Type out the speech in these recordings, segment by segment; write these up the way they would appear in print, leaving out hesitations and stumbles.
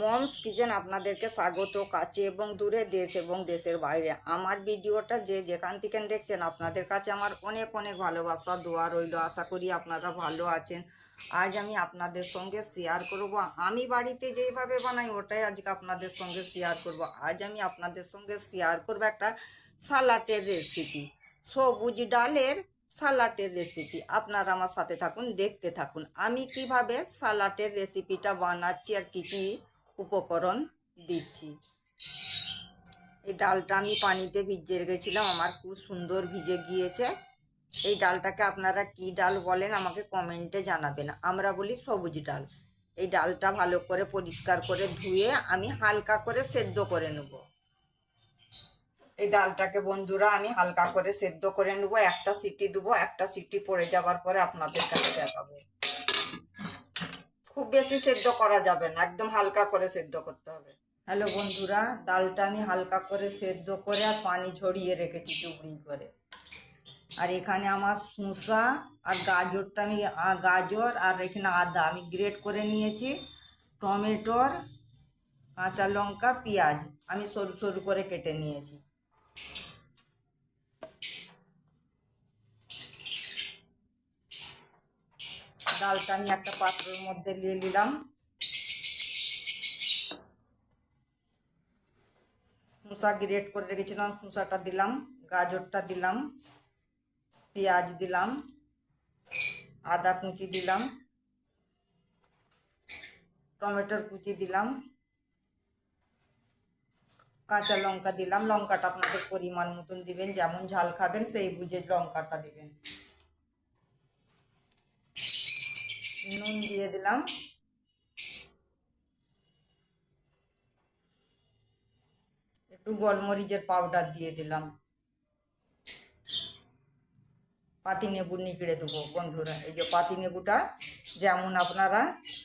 Moms kitchen আপনাদেরকে স্বাগত, কাছে এবং দূরে, দেশ এবং দেশের বাইরে। আমার ভিডিওটা যে যেখান থেকে দেখছেন আপনাদের কাছে আমার অনেক অনেক ভালোবাসা দোয়া রইল। আশা করি আপনারা ভালো আছেন। আজ আমি আপনাদের সঙ্গে শেয়ার করব আমি বাড়িতে যেইভাবে বানাই ওটাই আজকে আপনাদের সঙ্গে শেয়ার করব। আজ আমি আপনাদের সঙ্গে শেয়ার করব একটা সালাটের রেসিপি, সবুজ ডালের সালাটের রেসিপি। আপনারা আমার সাথে থাকুন, দেখতে থাকুন আমি কিভাবে সালাটের রেসিপিটা বানাচ্ছি আর কি কি উপকরণ দিচ্ছি। এই ডালটা আমি পানিতে ভিজিয়ে রেখেছিলাম, আমার খুব সুন্দর ভিজে গিয়েছে। এই ডালটাকে আপনারা কি ডাল বলেন আমাকে কমেন্টে জানাবেন। আমরা বলি সবুজ ডাল। এই ডালটা ভালো করে পরিষ্কার করে ধুয়ে আমি হালকা করে সেদ্ধ করে নেব। এই ডালটাকে বন্ধুরা আমি হালকা করে সেদ্ধ করে নেব। একটা সিটি দেবো, একটা সিটি পড়ে যাওয়ার পরে আপনাদের কাছে দেখাবো। খুব বেশি সেদ্ধ করা যাবে না, একদম হালকা করে সেদ্ধ করতে হবে। হ্যালো বন্ধুরা, ডালটা আমি হালকা করে সেদ্ধ করে আর পানি ঝরিয়ে রেখেছি চুবড়ি করে। আর এখানে আমার শসা আর গাজরটা আমি গাজর আর এখানে আদা আমি গ্রেট করে নিয়েছি। টমেটোর, কাঁচা লঙ্কা, পেঁয়াজ আমি সরু সরু করে কেটে নিয়েছি। ডালটা আমি একটা পাত্রের মধ্যে নিয়ে নিলাম। শসা গ্রেট করে রেখেছিলাম, শসাটা দিলাম, গাজরটা দিলাম, পেঁয়াজ দিলাম, আদা কুচি দিলাম, টমেটোর কুচি দিলাম, কাঁচা লঙ্কা দিলাম। লঙ্কাটা আপনাদের পরিমাণ মতন দিবেন, যেমন ঝাল খাবেন সেই বুঝে লঙ্কাটা দিবেন। নুন দিয়ে দিলাম, একটু গোলমরিচের পাউডার দিয়ে দিলাম, পাতি নেবু নিকড়ে দেবো বন্ধুরা। এই যে পাতি নেবুটা যেমন আপনারা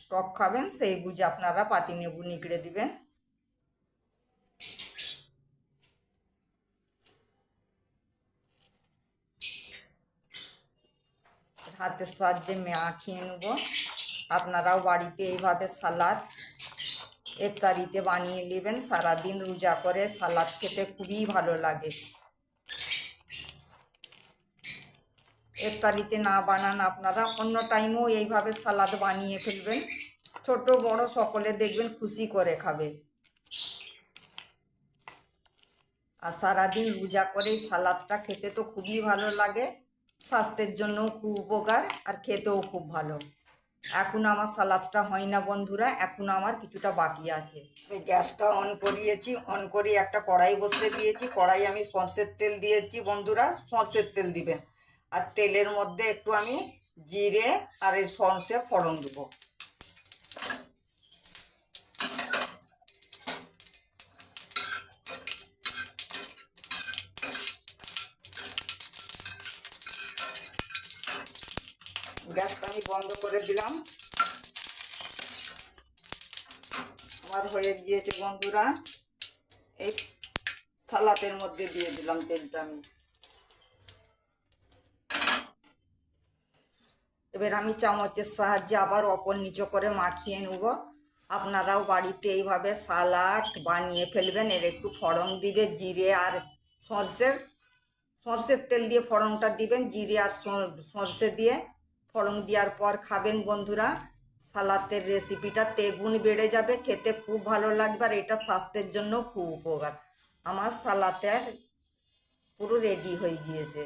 টক খাবেন সেই বুঝে আপনারা পাতি নেবু নিকড়ে দিবেন। হাতের সাহায্যে মাখিয়ে নেব। আপনারাও বাড়িতে এইভাবে সালাদ ইফতারিতে বানিয়ে নেবেন। সারাদিন রোজা করে সালাদ খেতে খুবই ভালো লাগে। ইফতারিতে না বানান আপনারা অন্য টাইমেও এইভাবে সালাদ বানিয়ে ফেলবেন। ছোট বড় সকলে দেখবেন খুশি করে খাবে। আর সারাদিন রোজা করে এই সালাদটা খেতে তো খুবই ভালো লাগে, স্বাস্থ্যের জন্যও খুব উপকার আর খেতেও খুব ভালো। এখন আমার সালাদটা হয় না বন্ধুরা, এখন আমার কিছুটা বাকি আছে। আমি গ্যাসটা অন করিয়েছি, অন করে একটা কড়াই বসিয়ে দিয়েছি। কড়াই আমি সরষের তেল দিয়েছি বন্ধুরা, সরষের তেল দিবেন। আর তেলের মধ্যে একটু আমি জিরে আর এই সরষে ফোড়ন দেবো। গ্যাসটা আমি বন্ধ করে দিলাম। আমার হয়ে গিয়েছে বন্ধুরা। এই সালাতের মধ্যে দিয়ে দিলাম তেলটা আমি। এবার আমি চামচের সাহায্যে আবার ওপর নিচে করে মাখিয়ে নেব। আপনারাও বাড়িতে এইভাবে সালাড বানিয়ে ফেলবেন। এর একটু ফোড়ন দিবে, জিরে আর সরষের সরষের তেল দিয়ে ফোড়নটা দিবেন। জিরে আর সরষে দিয়ে ফোড়ন দেওয়ার পর খাবেন বন্ধুরা। সালাদের রেসিপিটা তেগুণ বেড়ে যাবে, খেতে খুব ভালো লাগবে আর এটা স্বাস্থ্যের জন্য খুব উপকার। আমার সালাতের পুরো রেডি হয়ে গিয়েছে।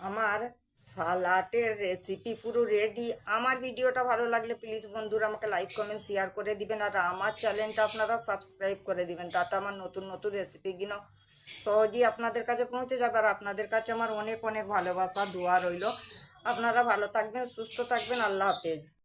আমার সালাটের রেসিপি পুরো রেডি। আমার ভিডিওটা ভালো লাগলে প্লিজ বন্ধুরা আমাকে লাইক কমেন্ট শেয়ার করে দিবেন আর আমার চ্যানেলটা আপনারা সাবস্ক্রাইব করে দিবেন, তাতে আমার নতুন নতুন রেসিপিগুলো সহজেই আপনাদের কাছে পৌঁছে যাবে। আর আপনাদের কাছে আমার অনেক অনেক ভালোবাসা দোয়া রইল। আপনারা ভালো থাকবেন, সুস্থ থাকবেন। আল্লাহ হাফেজ।